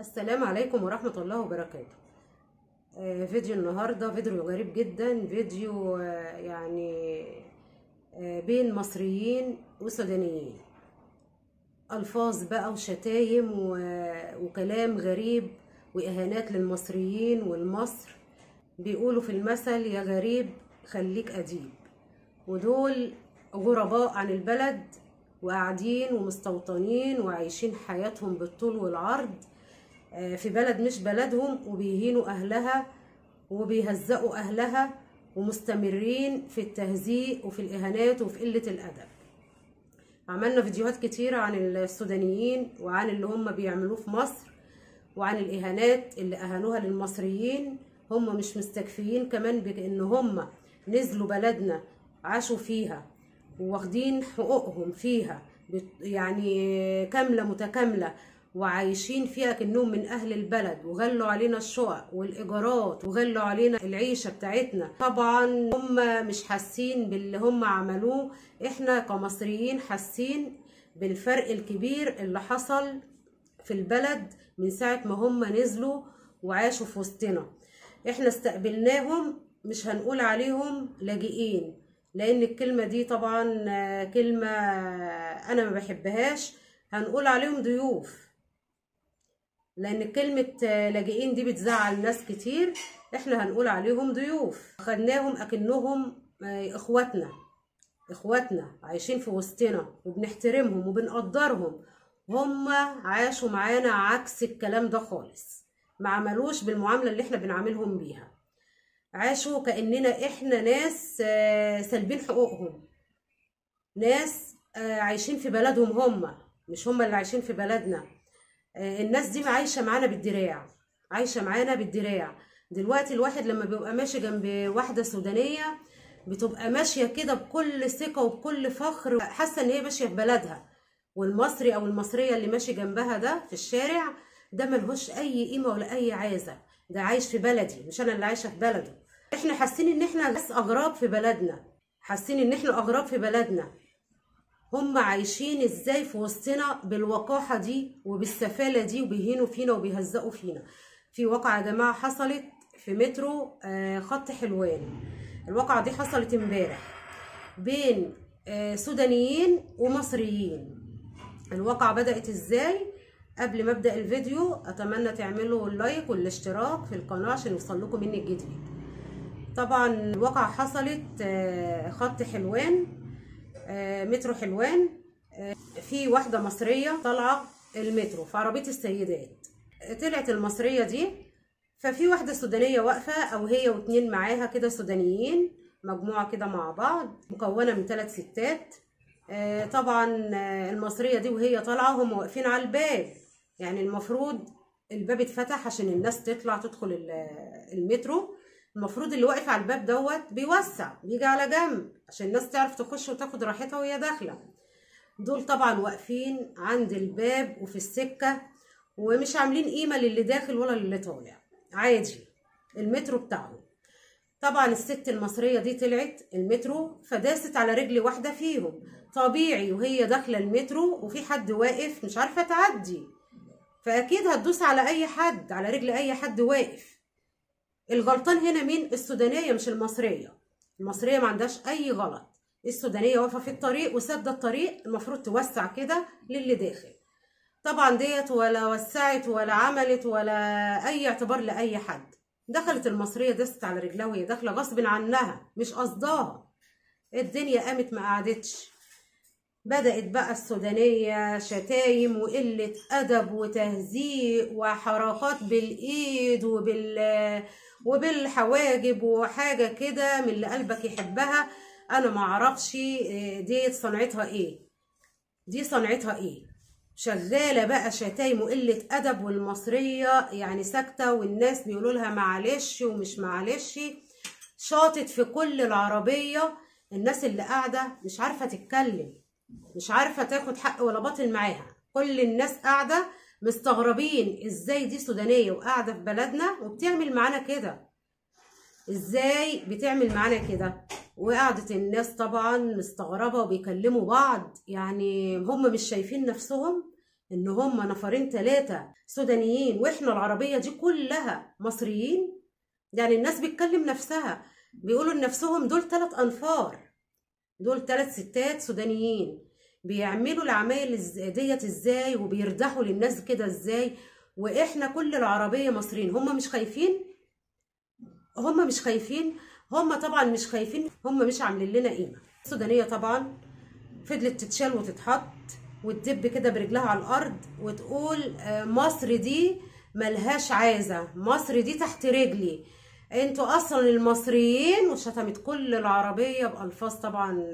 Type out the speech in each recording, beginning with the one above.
السلام عليكم ورحمة الله وبركاته. فيديو النهاردة فيديو غريب جدا. فيديو بين مصريين وسودانيين، ألفاظ بقى وشتايم وكلام غريب وإهانات للمصريين والمصر. بيقولوا في المثل يا غريب خليك أديب، ودول غرباء عن البلد وقاعدين ومستوطنين وعايشين حياتهم بالطول والعرض في بلد مش بلدهم، وبيهينوا أهلها وبيهزقوا أهلها ومستمرين في التهزيء وفي الإهانات وفي قلة الأدب. عملنا فيديوهات كتيرة عن السودانيين وعن اللي هم بيعملوه في مصر وعن الإهانات اللي أهانوها للمصريين. هم مش مستكفيين كمان بأن هم نزلوا بلدنا عاشوا فيها واخدين حقوقهم فيها يعني كاملة متكاملة وعايشين فيها كأنهم من أهل البلد، وغلوا علينا الشقق والإيجارات وغلوا علينا العيشة بتاعتنا. طبعا هم مش حاسين باللي هم عملوه، احنا كمصريين حاسين بالفرق الكبير اللي حصل في البلد من ساعة ما هم نزلوا وعاشوا في وسطنا. احنا استقبلناهم، مش هنقول عليهم لاجئين لأن الكلمة دي طبعا كلمة أنا ما بحبهاش، هنقول عليهم ضيوف لأن كلمة لاجئين دي بتزعل ناس كتير. احنا هنقول عليهم ضيوف، خدناهم أكنهم إخواتنا عايشين في وسطنا وبنحترمهم وبنقدرهم. هم عاشوا معانا عكس الكلام ده خالص، ما عملوش بالمعاملة اللي احنا بنعاملهم بيها. عاشوا كأننا احنا ناس سالبين حقوقهم، ناس عايشين في بلدهم، هم مش هم اللي عايشين في بلدنا. الناس دي عايشة معانا بالدراع. دلوقتي الواحد لما بيبقى ماشي جنب واحدة سودانية بتبقى ماشية كده بكل ثقة وبكل فخر، حاسة ان هي ماشية في بلدها. والمصري او المصرية اللي ماشي جنبها ده في الشارع ده ملهوش اي قيمة ولا اي عازة، ده عايش في بلدي مش انا اللي عايشة في بلده. احنا حاسين ان احنا ناس اغراب في بلدنا، هم عايشين ازاي في وسطنا بالوقاحة دي وبالسفالة دي وبيهينوا فينا وبيهزقوا فينا. في واقعة يا جماعة حصلت في مترو خط حلوان. الواقعة دي حصلت امبارح بين سودانيين ومصريين. الواقعة بدأت ازاي؟ قبل ما ابدأ الفيديو اتمنى تعملوا اللايك والاشتراك في القناة عشان يوصلكم مني الجديد. طبعا الواقعة حصلت خط حلوان، مترو حلوان. في واحدة مصرية طالعة المترو في عربية السيدات. طلعت المصرية دي، ففي واحدة سودانية واقفة او هي واتنين معاها كده سودانيين، مجموعة كده مع بعض مكونة من 3 ستات. طبعا المصرية دي وهي طالعة هم واقفين على الباب، يعني المفروض الباب اتفتح عشان الناس تدخل المترو. المفروض اللي واقف على الباب دوت بيوسع بيجي على جنب عشان الناس تعرف تخش وتاخد راحتها وهي داخله. دول طبعا واقفين عند الباب وفي السكه ومش عاملين قيمه للي داخل ولا للي طالع، عادي المترو بتاعهم. طبعا الست المصريه دي طلعت المترو فداست على رجل واحده فيهم، طبيعي وهي داخله المترو وفي حد واقف مش عارفه تعدي، فاكيد هتدوس على اي حد، على رجل اي حد واقف. الغلطان هنا مين؟ السودانية مش المصرية. المصرية ما عندهاش أي غلط، السودانية واقفة في الطريق وسادة الطريق، المفروض توسع كده للي داخل. طبعا ديت ولا وسعت ولا عملت ولا أي اعتبار لأي حد. دخلت المصرية دست على رجلها وهي داخلة غصب عنها مش قصدها. الدنيا قامت ما قعدتش، بدأت بقى السودانية شتايم وقلة أدب وتهزيق وحركات بالإيد وبالحواجب وحاجة كده من اللي قلبك يحبها. أنا معرفش دي صنعتها إيه، شغالة بقى شتايم وقلة أدب، والمصرية يعني ساكتة والناس بيقولوا لها معلش ومش معلش. شاطت في كل العربية، الناس اللي قاعدة مش عارفة تتكلم، مش عارفة تاخد حق ولا باطل معاها. كل الناس قاعدة مستغربين ازاي دي سودانية وقاعدة في بلدنا وبتعمل معانا كده، ازاي بتعمل معانا كده. وقعدت الناس طبعا مستغربة وبيكلموا بعض، يعني هم مش شايفين نفسهم ان هم نفرين 3 سودانيين واحنا العربية دي كلها مصريين؟ يعني الناس بتكلم نفسها، بيقولوا لنفسهم دول 3 انفار، دول 3 ستات سودانيين بيعملوا العمايل ديت ازاي وبيردحوا للناس كده ازاي، واحنا كل العربية مصريين. هم مش خايفين؟ هم مش خايفين؟ هم طبعا مش خايفين، هم مش عاملين لنا قيمة. السودانية طبعا فضلت تتشال وتتحط وتدب كده برجلها على الارض وتقول مصر دي ملهاش عايزة، مصر دي تحت رجلي، انتوا اصلا المصريين. وشتمت كل العربية بألفاظ طبعا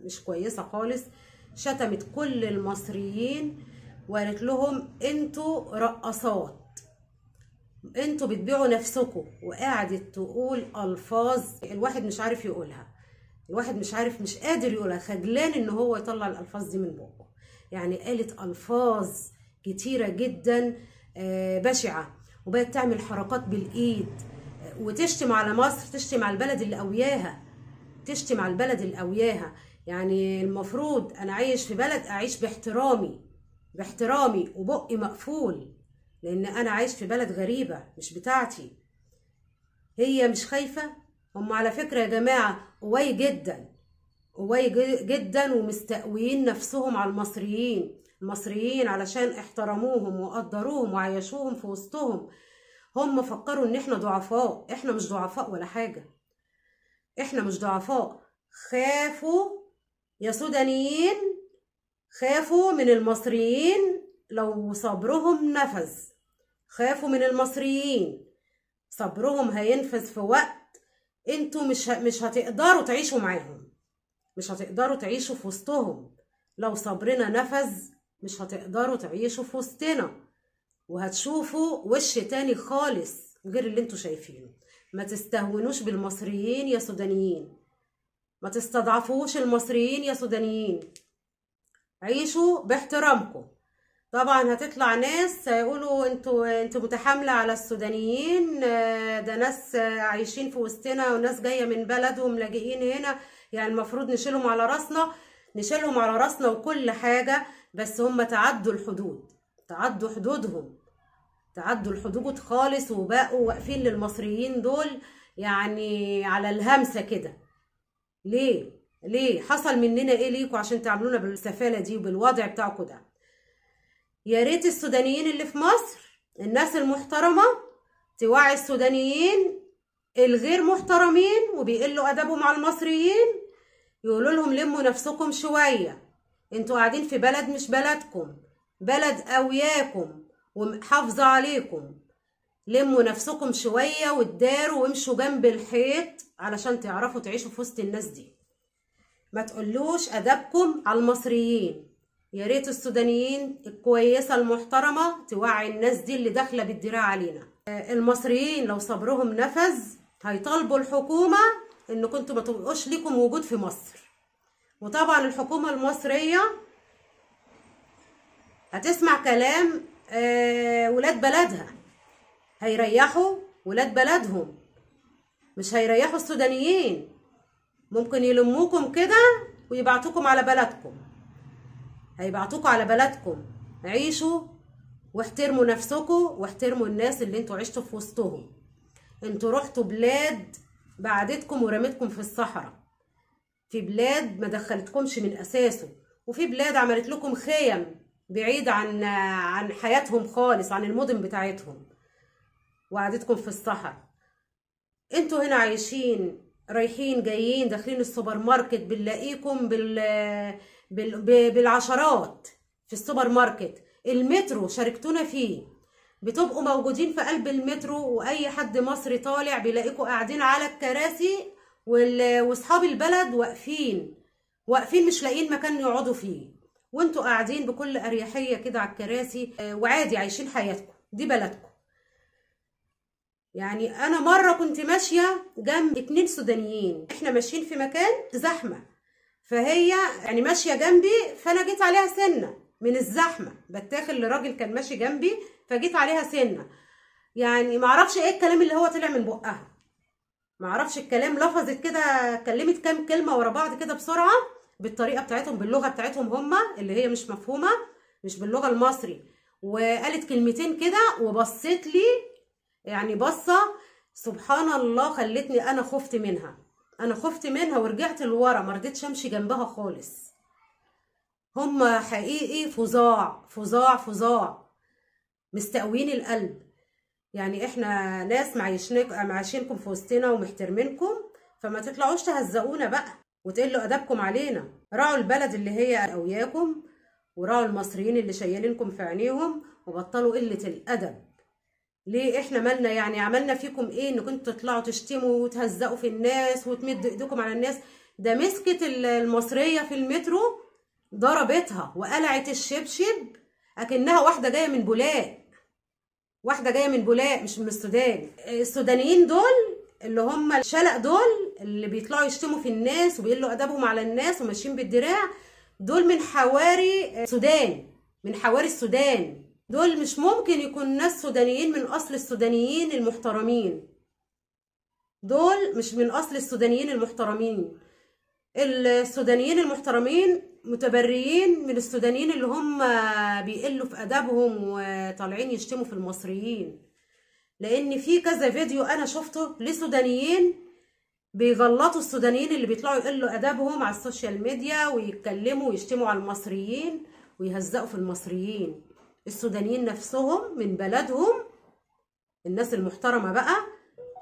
مش كويسة خالص، شتمت كل المصريين وقالت لهم انتوا رقصات، انتوا بتبيعوا نفسكم. وقعدت تقول الفاظ الواحد مش عارف يقولها، الواحد مش عارف، مش قادر يقولها، خجلان ان هو يطلع الالفاظ دي من بقه. يعني قالت الفاظ كتيره جدا بشعه، وبقت تعمل حركات بالايد وتشتم على مصر، تشتم على البلد اللي قوياها، تشتم على البلد اللي قوياها. يعني المفروض انا عايش في بلد اعيش باحترامي، باحترامي وبقي مقفول، لان انا عايش في بلد غريبه مش بتاعتي. هي مش خايفه؟ هم على فكره يا جماعه قوي جدا، قوي جدا، ومستقويين نفسهم على المصريين. المصريين علشان احترموهم وقدروهم وعيشوهم في وسطهم، هم فكروا ان احنا ضعفاء. احنا مش ضعفاء ولا حاجه، احنا مش ضعفاء. خافوا يا سودانيين، خافوا من المصريين لو صبرهم نفذ، خافوا من المصريين صبرهم هينفذ في وقت انتوا مش هتقدروا تعيشوا معاهم، مش هتقدروا تعيشوا في وسطهم. لو صبرنا نفذ مش هتقدروا تعيشوا في وسطنا، وهتشوفوا وش تاني خالص غير اللي انتوا شايفينه. ما تستهونوش بالمصريين يا سودانيين، ما تستضعفوش المصريين يا سودانيين، عيشوا باحترامكم. طبعا هتطلع ناس هيقولوا انتوا متحامله على السودانيين، ده ناس عايشين في وسطنا وناس جايه من بلدهم لاجئين هنا، يعني المفروض نشيلهم على راسنا، نشيلهم على راسنا وكل حاجه. بس هم تعدوا الحدود، تعدوا حدودهم، تعدوا الحدود خالص، وبقوا واقفين للمصريين دول يعني على الهمسه كده. ليه حصل مننا ايه ليكوا عشان تعملونا بالسفاله دي وبالوضع بتاعكم ده؟ يا ريت السودانيين اللي في مصر، الناس المحترمه، توعي السودانيين الغير محترمين وبيقلوا ادبهم على المصريين، يقولوا لهم لموا نفسكم شويه، انتوا قاعدين في بلد مش بلدكم، بلد قوياكم ومحافظه عليكم، لموا نفسكم شويه وتداروا وامشوا جنب الحيط علشان تعرفوا تعيشوا في وسط الناس دي. ما تقولوش ادبكم على المصريين. يا ريت السودانيين الكويسه المحترمه توعي الناس دي اللي داخله بالدراع علينا. المصريين لو صبرهم نفذ هيطالبوا الحكومه ان كنتوا ما تبقوش ليكم وجود في مصر. وطبعا الحكومه المصريه هتسمع كلام ولاد بلدها، هيريحوا ولاد بلدهم، مش هيريحوا السودانيين. ممكن يلموكم كده ويبعتوكم على بلدكم، هيبعتوكوا على بلدكم. عيشوا واحترموا نفسكم واحترموا الناس اللي انتوا عشتوا في وسطهم. انتوا رحتوا بلاد بعدتكم ورمتكم في الصحراء، في بلاد ما دخلتكمش من اساسه، وفي بلاد عملت لكم خيم بعيد عن حياتهم خالص، عن المدن بتاعتهم، وقعدتكم في الصحراء. انتوا هنا عايشين رايحين جايين داخلين السوبر ماركت، بنلاقيكم بالعشرات في السوبر ماركت. المترو شاركتونا فيه، بتبقوا موجودين في قلب المترو، واي حد مصري طالع بيلاقيكوا قاعدين على الكراسي، واصحاب البلد واقفين مش لاقيين مكان يقعدوا فيه، وانتوا قاعدين بكل اريحيه كده على الكراسي وعادي عايشين حياتكم، دي بلدكم. يعني انا مره كنت ماشيه جنب 2 سودانيين، احنا ماشيين في مكان زحمه، فهي يعني ماشيه جنبي، فانا جيت عليها سنه من الزحمه، بتاخل لراجل كان ماشي جنبي فجيت عليها سنه. يعني معرفش ايه الكلام اللي هو طلع من بقها، معرفش الكلام، لفظت كده، كلمت كام كلمه ورا بعض كده بسرعه بالطريقه بتاعتهم، باللغه بتاعتهم هما اللي هي مش مفهومه، مش باللغه المصري، وقالت كلمتين كده وبصت لي يعني بصه سبحان الله خلتني انا خفت منها. انا خفت منها ورجعت لورا، ما رضيتش امشي جنبها خالص. هم حقيقي فظاع فظاع فظاع، مستقوين القلب. يعني احنا ناس معايشينكم في وسطنا ومحترمينكم، فما تطلعوش تهزقونا بقى وتقلوا ادبكم علينا. راعوا البلد اللي هي قوياكم، وراعوا المصريين اللي شايلينكم في عينيهم، وبطلوا قلة الادب. ليه؟ احنا مالنا يعني؟ عملنا فيكم ايه انكم انتوا تطلعوا تشتموا وتهزقوا في الناس وتمدوا ايديكم على الناس؟ ده مسكت المصرية في المترو ضربتها وقلعت الشبشب اكنها واحدة جاية من بولاق، واحدة جاية من بولاق مش من السودان. السودانيين دول اللي هم الشلق دول اللي بيطلعوا يشتموا في الناس وبيقلوا ادبهم على الناس وماشيين بالدراع، دول من حواري السودان، من حواري السودان. دول مش ممكن يكون ناس سودانيين من اصل السودانيين المحترمين، دول مش من اصل السودانيين المحترمين. السودانيين المحترمين متبريين من السودانيين اللي هم بيقلوا في ادبهم وطالعين يشتموا في المصريين. لان في كذا فيديو انا شفته لسودانيين بيغلطوا السودانيين اللي بيطلعوا يقلوا ادبهم على السوشيال ميديا ويتكلموا ويشتموا على المصريين ويهزقوا في المصريين. السودانيين نفسهم من بلدهم، الناس المحترمة بقى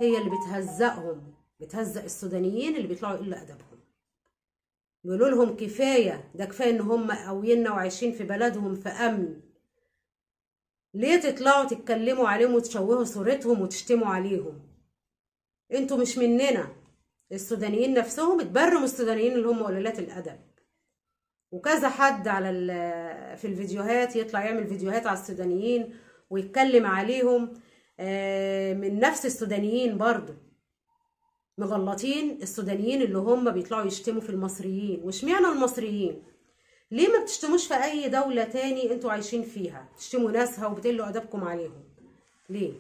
هي اللي بتهزقهم، بتهزق السودانيين اللي بيطلعوا يقلوا ادبهم. يقولوا لهم كفاية، ده كفاية ان هم قوينا وعايشين في بلدهم في امن، ليه تطلعوا تتكلموا عليهم وتشوهوا صورتهم وتشتموا عليهم؟ انتوا مش مننا. السودانيين نفسهم اتبروا من السودانيين اللي هم قلالات الادب. وكذا حد على في الفيديوهات يطلع يعمل فيديوهات على السودانيين ويتكلم عليهم من نفس السودانيين برضو مغلطين السودانيين اللي هم بيطلعوا يشتموا في المصريين. واشمعنى المصريين؟ ليه ما بتشتموش في اي دولة تاني انتوا عايشين فيها؟ تشتموا ناسها وبتقلوا ادبكم عليهم ليه؟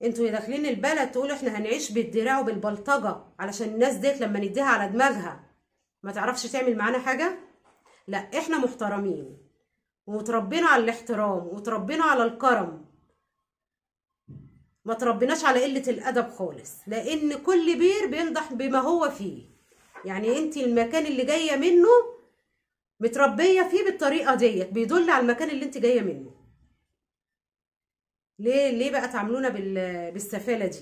انتوا داخلين البلد تقولوا احنا هنعيش بالدراع وبالبلطجة علشان الناس ديت لما نديها على دماغها ما تعرفش تعمل معانا حاجة؟ لا، احنا محترمين وتربينا على الاحترام وتربينا على الكرم، ما تربيناش على قلة الادب خالص. لان كل بير بينضح بما هو فيه. يعني انت المكان اللي جاية منه متربية فيه بالطريقة ديت بيدل على المكان اللي انت جاية منه. ليه بقى تعاملونا بالسفالة دي؟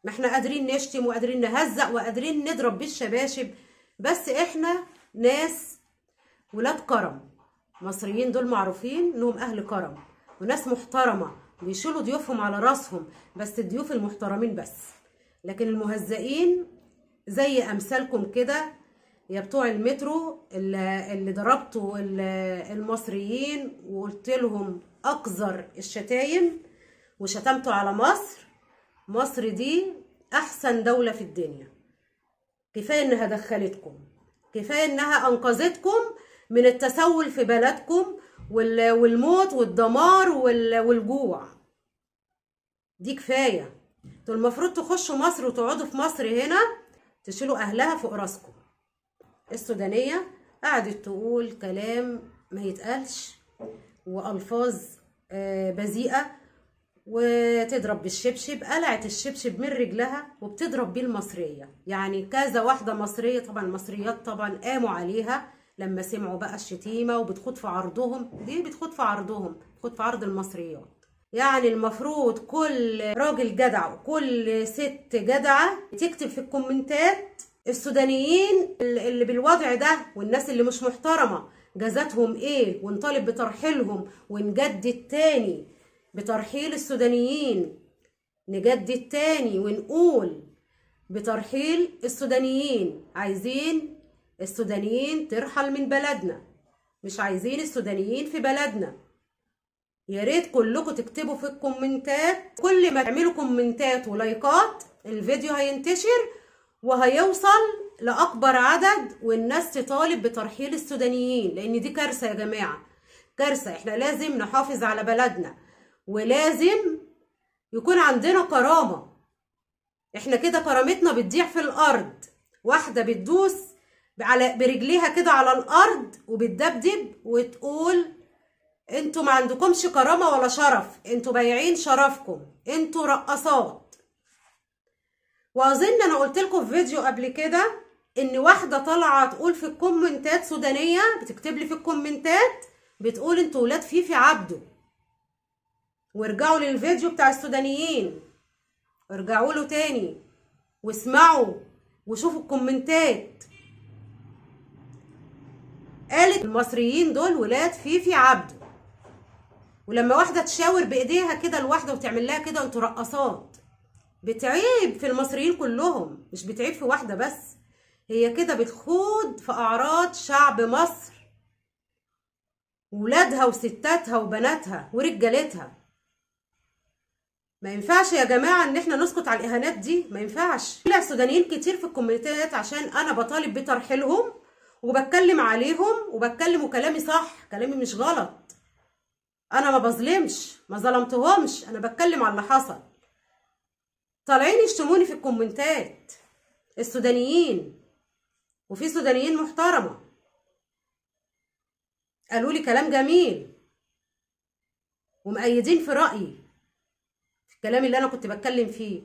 ما احنا قادرين نشتم وقادرين نهزق وقادرين نضرب بالشباشب، بس احنا ناس ولاد كرم. المصريين دول معروفين انهم اهل كرم وناس محترمة بيشيلوا ضيوفهم على راسهم، بس الضيوف المحترمين بس. لكن المهزقين زي امثالكم كده يا بتوع المترو اللي ضربتوا المصريين وقلت لهم اقذر الشتايم وشتمتوا على مصر. مصر دي احسن دولة في الدنيا. كفاية انها دخلتكم، كفاية انها انقذتكم من التسول في بلدكم والموت والدمار والجوع. دي كفاية. انتوا المفروض تخشوا مصر وتقعدوا في مصر هنا تشيلوا اهلها فوق راسكم. السودانية قعدت تقول كلام ما يتقالش والفاظ بذيئة وتضرب بالشبشب. قلعت الشبشب من رجلها وبتضرب بيه المصرية. يعني كذا واحدة مصرية، طبعا المصريات طبعا قاموا عليها لما سمعوا بقى الشتيمة وبتخوض في عرضهم. دي بتخوض في عرضهم، بتخوض في عرض المصريات. يعني المفروض كل راجل جدع وكل ست جدعة تكتب في الكومنتات السودانيين اللي بالوضع ده والناس اللي مش محترمة جزاتهم ايه، ونطالب بترحيلهم ونجدد تاني بترحيل السودانيين. نجدد تاني ونقول بترحيل السودانيين. عايزين السودانيين ترحل من بلدنا، مش عايزين السودانيين في بلدنا. يا ريت كلكم تكتبوا في الكومنتات. كل ما تعملوا كومنتات ولايكات الفيديو هينتشر وهيوصل لأكبر عدد، والناس تطالب بترحيل السودانيين. لأن دي كارثة يا جماعة، كارثة. احنا لازم نحافظ على بلدنا ولازم يكون عندنا كرامة. احنا كده كرامتنا بتضيع في الأرض. واحدة بتدوس برجليها كده على الأرض وبتدبدب وتقول انتوا ما عندكمش كرامة ولا شرف، انتوا بايعين شرفكم، انتوا رقصات. واظن انا قلت لكم في فيديو قبل كده ان واحدة طالعة تقول في الكومنتات، سودانية بتكتب لي في الكومنتات بتقول انتوا ولاد فيفي عبده. وارجعوا للفيديو بتاع السودانيين، ارجعوا له تاني واسمعوا وشوفوا الكومنتات. قالت المصريين دول ولاد فيفي عبده. ولما واحدة تشاور بايديها كده لواحدة وتعمل لها كده، انتوا رقصات. بتعيب في المصريين كلهم، مش بتعيب في واحدة بس. هي كده بتخوض في اعراض شعب مصر، ولادها وستاتها وبناتها ورجالتها. ما ينفعش يا جماعة ان احنا نسكت على الاهانات دي، ما ينفعش. طلع سودانيين كتير في الكومنتات عشان انا بطالب بترحيلهم وبتكلم عليهم وبتكلم وكلامي صح، كلامي مش غلط. انا ما بظلمش، ما ظلمتهمش، انا بتكلم على اللي حصل. طالعين يشتموني في الكومنتات السودانيين، وفي سودانيين محترمة قالوا لي كلام جميل ومؤيدين في رأيي في الكلام اللي انا كنت بتكلم فيه.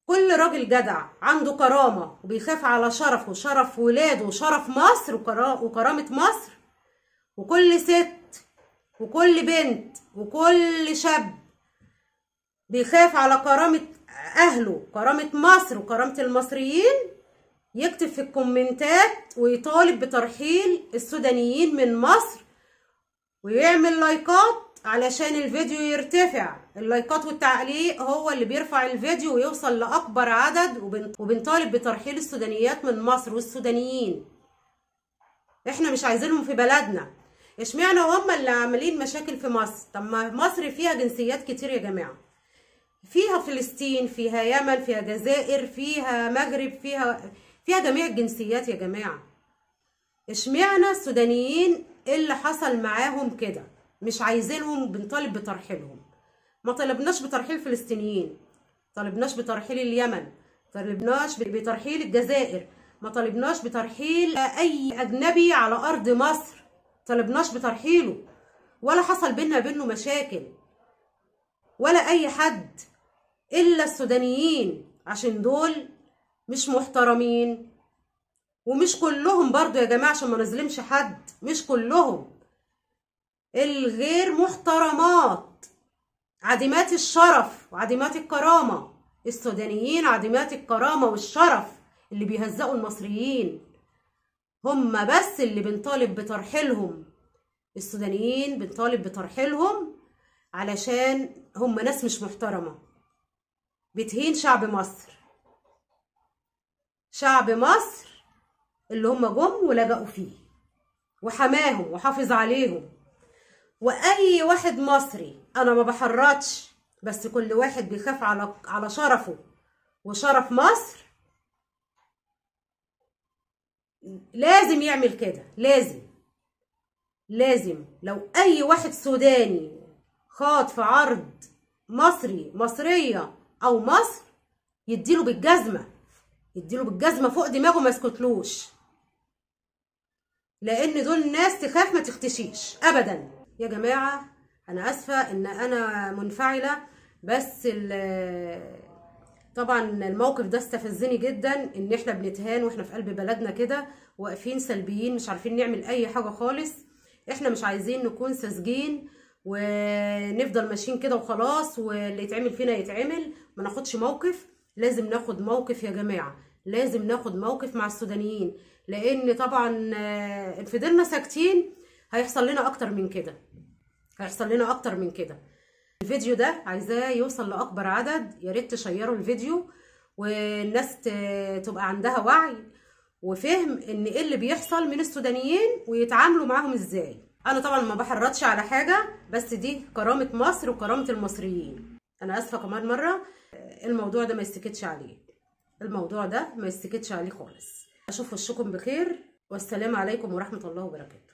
كل راجل جدع عنده كرامة وبيخاف على شرفه وشرف ولاده وشرف مصر وكرامة مصر، وكل ست وكل بنت وكل شاب بيخاف على كرامة أهله، كرامة مصر وكرامة المصريين، يكتب في الكومنتات ويطالب بترحيل السودانيين من مصر ويعمل لايكات علشان الفيديو يرتفع. اللايكات والتعليق هو اللي بيرفع الفيديو ويوصل لأكبر عدد، وبنطالب بترحيل السودانيات من مصر والسودانيين. احنا مش عايزينهم في بلدنا. اشمعنى هم اللي عاملين مشاكل في مصر؟ طب ما مصر فيها جنسيات كتير يا جماعة، فيها فلسطين، فيها يمن، فيها جزائر، فيها مغرب، فيها جميع الجنسيات يا جماعة. اشمعنى السودانيين اللي حصل معاهم كده مش عايزينهم؟ بنطالب بترحيلهم. ما طلبناش بترحيل الفلسطينيين، طلبناش بترحيل اليمن، طلبناش بترحيل الجزائر، ما طلبناش بترحيل اي اجنبي على ارض مصر، طلبناش بترحيله، ولا حصل بينا بينه مشاكل ولا اي حد، الا السودانيين عشان دول مش محترمين. ومش كلهم برضو يا جماعة عشان ما نظلمش حد، مش كلهم، الغير محترمات، عديمات الشرف وعديمات الكرامة. السودانيين عديمات الكرامة والشرف اللي بيهزقوا المصريين، هم بس اللي بنطالب بترحيلهم. السودانيين بنطالب بترحيلهم علشان هم ناس مش محترمة، بتهين شعب مصر، شعب مصر اللي هم جم ولجأوا فيه وحماهم وحافظ عليهم. واي واحد مصري، انا ما بحرضش، بس كل واحد بيخاف على شرفه وشرف مصر لازم يعمل كده. لازم لو اي واحد سوداني خاض في عرض مصرية او مصر، يديله بالجزمة فوق دماغه، ما يسكتلوش، لان دول ناس تخاف ما تختشيش ابدا. يا جماعة انا اسفة ان انا منفعلة، بس طبعا الموقف ده استفزني جدا، ان احنا بنتهان واحنا في قلب بلدنا كده، واقفين سلبيين مش عارفين نعمل اي حاجة خالص. احنا مش عايزين نكون ساذجين ونفضل ماشيين كده وخلاص، واللي يتعمل فينا يتعمل، ما ناخدش موقف. لازم ناخد موقف يا جماعة، لازم ناخد موقف مع السودانيين، لان طبعا فضلنا ساكتين هيحصل لنا اكتر من كده، الفيديو ده عايزاه يوصل لاكبر عدد. يا ريت تشيروا الفيديو والناس تبقى عندها وعي وفهم ان ايه اللي بيحصل من السودانيين ويتعاملوا معاهم ازاي. انا طبعا ما بحرضش على حاجة، بس دي كرامة مصر وكرامة المصريين. انا اسفة كمان مرة، الموضوع ده ما يستكتش عليه خالص. اشوف وشكم بخير، والسلام عليكم ورحمة الله وبركاته.